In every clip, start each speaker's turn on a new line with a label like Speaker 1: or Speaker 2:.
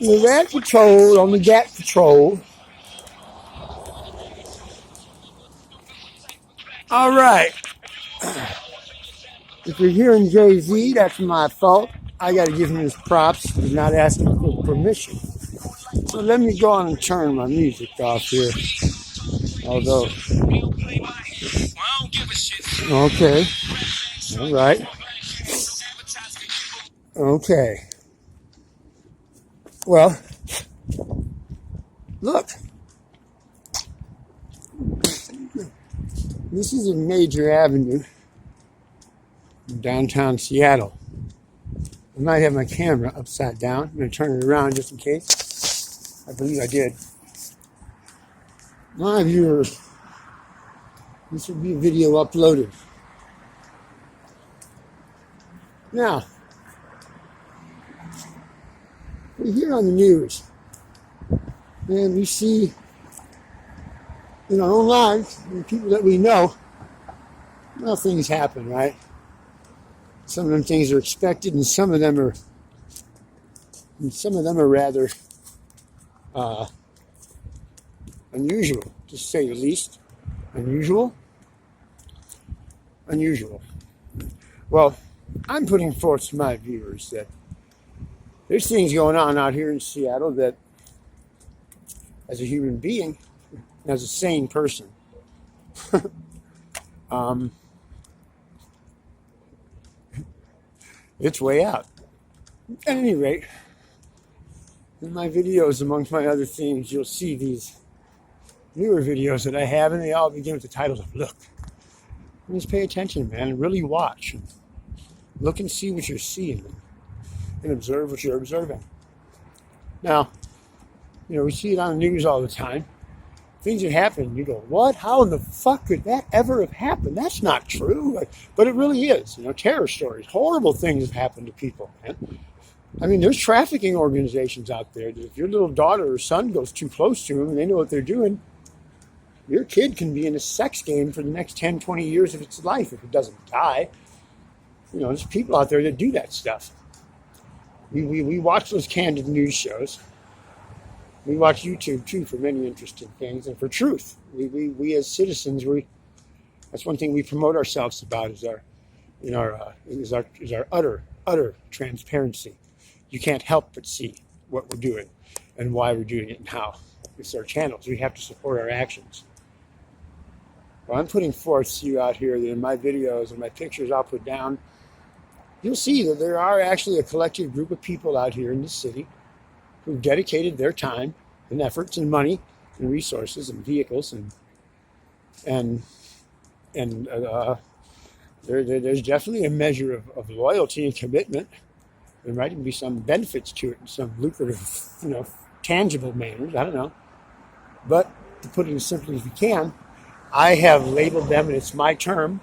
Speaker 1: The Rat Patrol on the Gat Patrol. All right. If you're hearing Jay-Z, that's my fault. I got to give him his props for not asking for permission. So let me go on and turn my music off here. Although, okay. All right. Okay. Well, look. This is a major avenue in downtown Seattle. I might have my camera upside down. I'm going to turn it around just in case. I believe I did. My viewers, this will be a video uploaded. Now, we hear on the news, and we see in our own lives, and people that we know, well, things happen, right? Some of them things are expected, and some of them are rather unusual, to say the least. Unusual. Well, I'm putting forth to my viewers that there's things going on out here in Seattle that, as a human being, as a sane person, it's way out. At any rate, in my videos, amongst my other themes, you'll see these newer videos that I have, and they all begin with the title of "Look." Just pay attention, man, and really watch. And look and see what you're seeing, and observe what you're observing. Now, we see it on the news all the time. Things that happen, you go, what? How in the fuck could that ever have happened? That's not true. But it really is. Terror stories, horrible things have happened to people, man. I mean, there's trafficking organizations out there that if your little daughter or son goes too close to them and they know what they're doing, your kid can be in a sex game for the next 10, 20 years of its life if it doesn't die. There's people out there that do that stuff. We watch those candid news shows. We watch YouTube too for many interesting things and for truth. We as citizens, that's one thing we promote ourselves about is our utter transparency. You can't help but see what we're doing and why we're doing it and how. It's our channels. We have to support our actions. Well, I'm putting forth to you out here that in my videos and my pictures I'll put down, you'll see that there are actually a collective group of people out here in this city who've dedicated their time and efforts and money and resources and vehicles and there's definitely a measure of loyalty and commitment. There might even be some benefits to it in some lucrative, tangible manners. I don't know. But to put it as simply as we can, I have labeled them, and it's my term,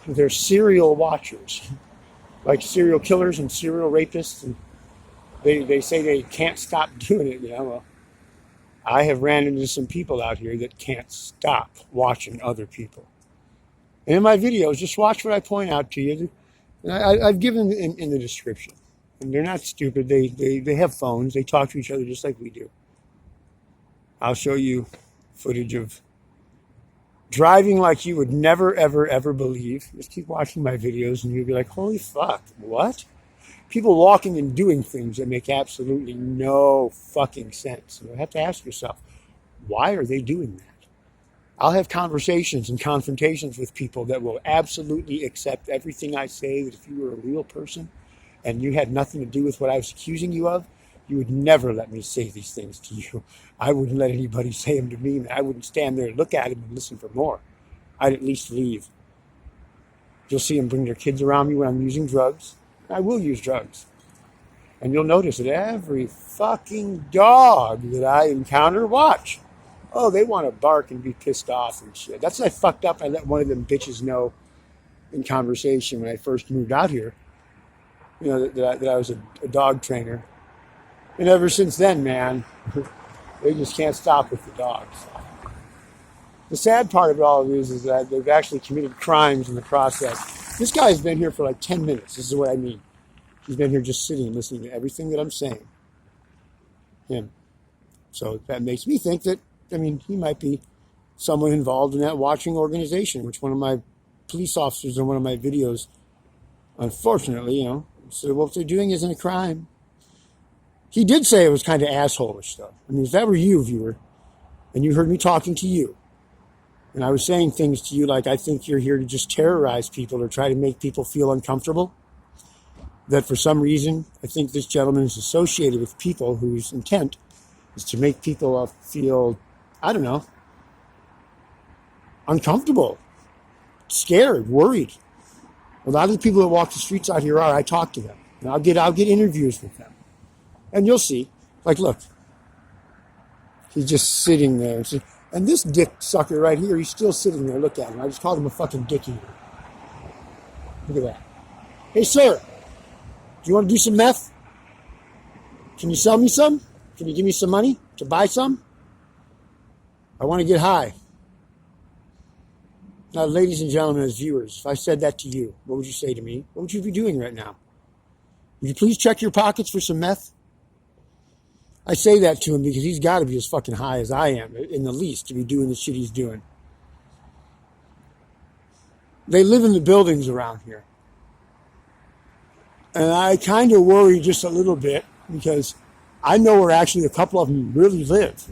Speaker 1: they're serial watchers, like serial killers and serial rapists, and they say they can't stop doing it. Well, I have ran into some people out here that can't stop watching other people. And in my videos, just watch what I point out to you. And I've given in the description. And they're not stupid. They have phones. They talk to each other just like we do. I'll show you footage of driving like you would never, ever, ever believe. Just keep watching my videos and you'll be like, holy fuck, what? People walking and doing things that make absolutely no fucking sense. You have to ask yourself, why are they doing that? I'll have conversations and confrontations with people that will absolutely accept everything I say, that if you were a real person and you had nothing to do with what I was accusing you of, you would never let me say these things to you. I wouldn't let anybody say them to me. I wouldn't stand there and look at them and listen for more. I'd at least leave. You'll see them bring their kids around me when I'm using drugs. I will use drugs. And you'll notice that every fucking dog that I encounter, watch. Oh, they want to bark and be pissed off and shit. That's what I fucked up. I let one of them bitches know in conversation when I first moved out here, that I was a dog trainer. And ever since then, man, they just can't stop with the dogs. The sad part of all of this is that they've actually committed crimes in the process. This guy's been here for like 10 minutes. This is what I mean. He's been here just sitting, listening to everything that I'm saying. him. So that makes me think that, he might be someone involved in that watching organization, which one of my police officers in one of my videos, unfortunately, said, well, what they're doing isn't a crime. He did say it was kind of asshole-ish stuff. If that were you, viewer, and you heard me talking to you, and I was saying things to you like, I think you're here to just terrorize people or try to make people feel uncomfortable, that for some reason, I think this gentleman is associated with people whose intent is to make people feel, I don't know, uncomfortable, scared, worried. A lot of the people that walk the streets out here I talk to them. And I'll get interviews with them. And you'll see, like, look, he's just sitting there. And this dick sucker right here, he's still sitting there. Look at him. I just called him a fucking dick eater. Look at that. Hey, sir, do you want to do some meth? Can you sell me some? Can you give me some money to buy some? I want to get high. Now, ladies and gentlemen, as viewers, if I said that to you, what would you say to me? What would you be doing right now? Would you please check your pockets for some meth? I say that to him because he's got to be as fucking high as I am, in the least, to be doing the shit he's doing. They live in the buildings around here. And I kind of worry just a little bit because I know where actually a couple of them really live.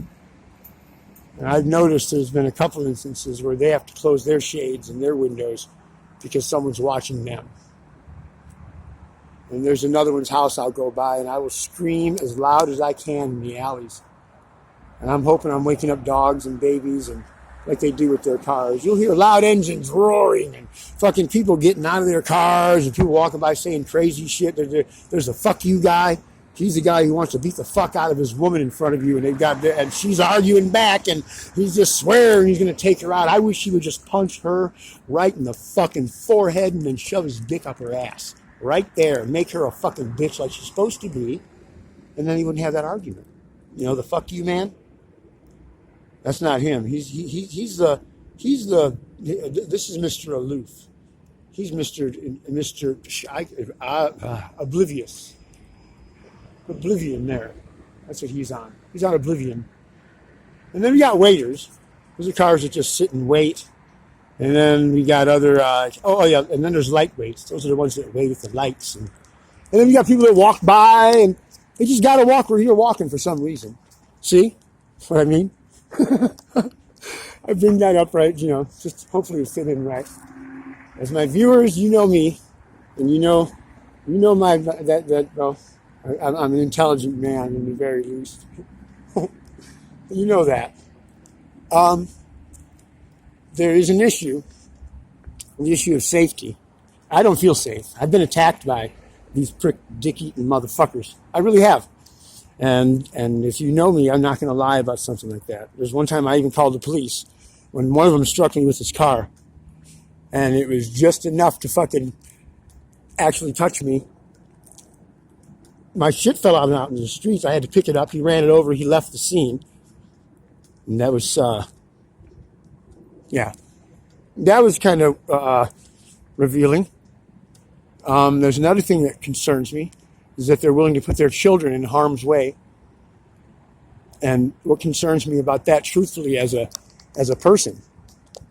Speaker 1: And I've noticed there's been a couple of instances where they have to close their shades and their windows because someone's watching them. And there's another one's house I'll go by and I will scream as loud as I can in the alleys. And I'm hoping I'm waking up dogs and babies and like they do with their cars. You'll hear loud engines roaring and fucking people getting out of their cars and people walking by saying crazy shit. There's a fuck you guy. He's the guy who wants to beat the fuck out of his woman in front of you, and she's arguing back, and he's just swearing he's going to take her out. I wish he would just punch her right in the fucking forehead and then shove his dick up her ass. Right there. Make her a fucking bitch like she's supposed to be, and then he wouldn't have that argument. The fuck you man? That's not him. This is Mr. Aloof. He's Mr. Oblivious. Oblivion there. That's what he's on. He's on Oblivion. And then we got waiters. Those are cars that just sit and wait. And then we got other, and then there's light waits. Those are the ones that wait at the lights. And then we got people that walk by and they just got to walk where you're walking for some reason. See what I mean? I bring that up right, just hopefully it fit in right. As my viewers, you know me, and you know I'm an intelligent man in the very least. You know that. There is an issue, the issue of safety. I don't feel safe. I've been attacked by these prick dick-eating motherfuckers. I really have. And if you know me, I'm not going to lie about something like that. There's one time I even called the police when one of them struck me with his car. And it was just enough to fucking actually touch me. My shit fell out in the streets. I had to pick it up. He ran it over. He left the scene. And that was, that was kind of revealing. There's another thing that concerns me, is that they're willing to put their children in harm's way. And what concerns me about that, truthfully, as a person,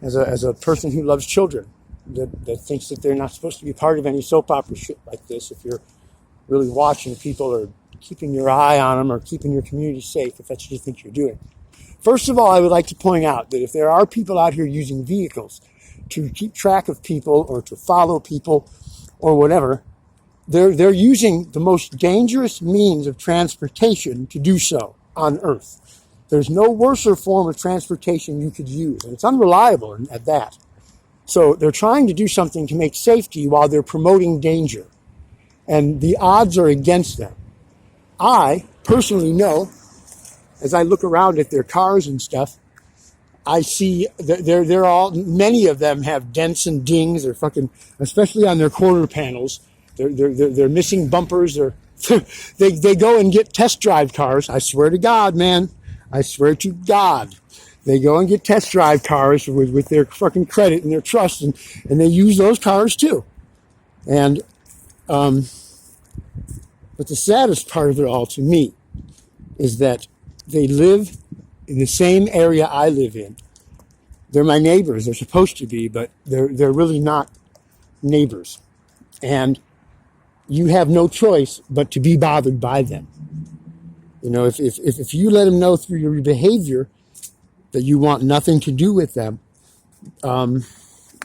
Speaker 1: as a person who loves children, that thinks that they're not supposed to be part of any soap opera shit like this, if you're really watching people or keeping your eye on them or keeping your community safe, if that's what you think you're doing. First of all, I would like to point out that if there are people out here using vehicles to keep track of people or to follow people or whatever, they're using the most dangerous means of transportation to do so on Earth. There's no worser form of transportation you could use, and it's unreliable at that. So they're trying to do something to make safety while they're promoting danger. And the odds are against them. I personally know, as I look around at their cars and stuff, I see that many of them have dents and dings. They're fucking, especially on their corner panels. They're missing bumpers. They go and get test drive cars. I swear to God, man. I swear to God. They go and get test drive cars with their fucking credit and their trust, and they use those cars too. And, but the saddest part of it all to me is that they live in the same area I live in. They're my neighbors. They're supposed to be, but they're really not neighbors. And you have no choice but to be bothered by them. You know, if you let them know through your behavior that you want nothing to do with them,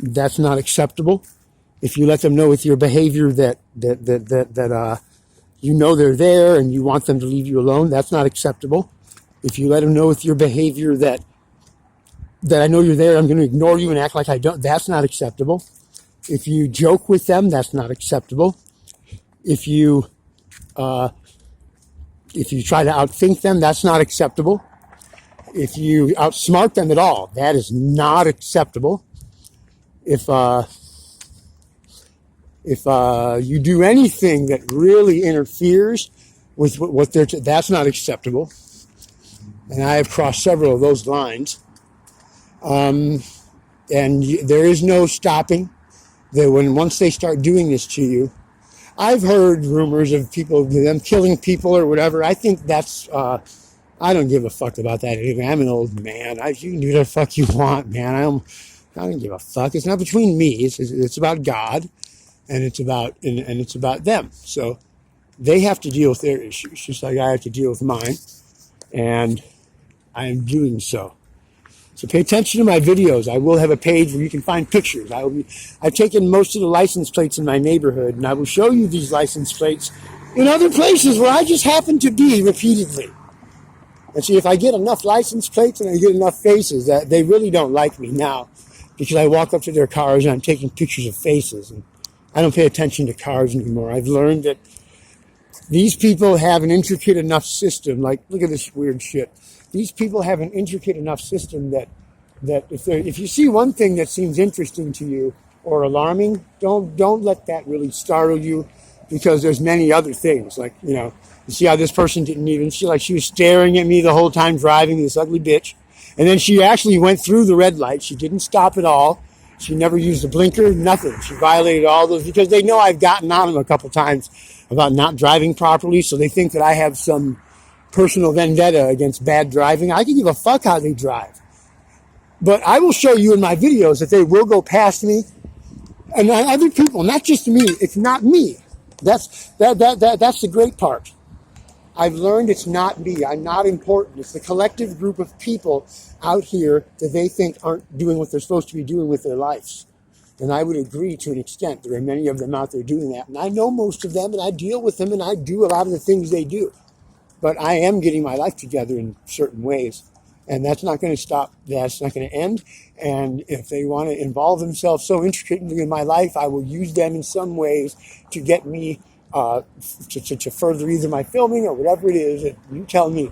Speaker 1: that's not acceptable. If you let them know with your behavior that you know they're there and you want them to leave you alone, that's not acceptable. If you let them know with your behavior that I know you're there, I'm going to ignore you and act like I don't, that's not acceptable. If you joke with them, that's not acceptable. If you try to outthink them, that's not acceptable. If you outsmart them at all, that is not acceptable. If you do anything that really interferes with what they're, that's not acceptable. And I have crossed several of those lines. And there is no stopping. Once they start doing this to you, I've heard rumors of them killing people or whatever. I think that's, I don't give a fuck about that anyway. I'm an old man. You can do whatever the fuck you want, man. I don't give a fuck. It's not between me. It's about God, and it's about them. So they have to deal with their issues, just like I have to deal with mine, and I am doing so. So pay attention to my videos. I will have a page where you can find pictures. I've taken most of the license plates in my neighborhood, and I will show you these license plates in other places where I just happen to be repeatedly. And see, if I get enough license plates and I get enough faces, that they really don't like me now, because I walk up to their cars and I'm taking pictures of faces, and I don't pay attention to cars anymore. I've learned that these people have an intricate enough system. Like, look at this weird shit. These people have an intricate enough system that if you see one thing that seems interesting to you or alarming, don't let that really startle you, because there's many other things. Like, you see how this person she was staring at me the whole time driving, this ugly bitch. And then she actually went through the red light. She didn't stop at all. She never used a blinker, nothing. She violated all those, because they know I've gotten on them a couple times about not driving properly, so they think that I have some personal vendetta against bad driving. I can give a fuck how they drive. But I will show you in my videos that they will go past me and other people, not just me. It's not me. That's the great part. I've learned it's not me. I'm not important. It's the collective group of people out here that they think aren't doing what they're supposed to be doing with their lives. And I would agree to an extent. There are many of them out there doing that. And I know most of them, and I deal with them, and I do a lot of the things they do. But I am getting my life together in certain ways. And that's not going to stop. That's not going to end. And if they want to involve themselves so intricately in my life, I will use them in some ways to get me to further either my filming or whatever it is that you tell me.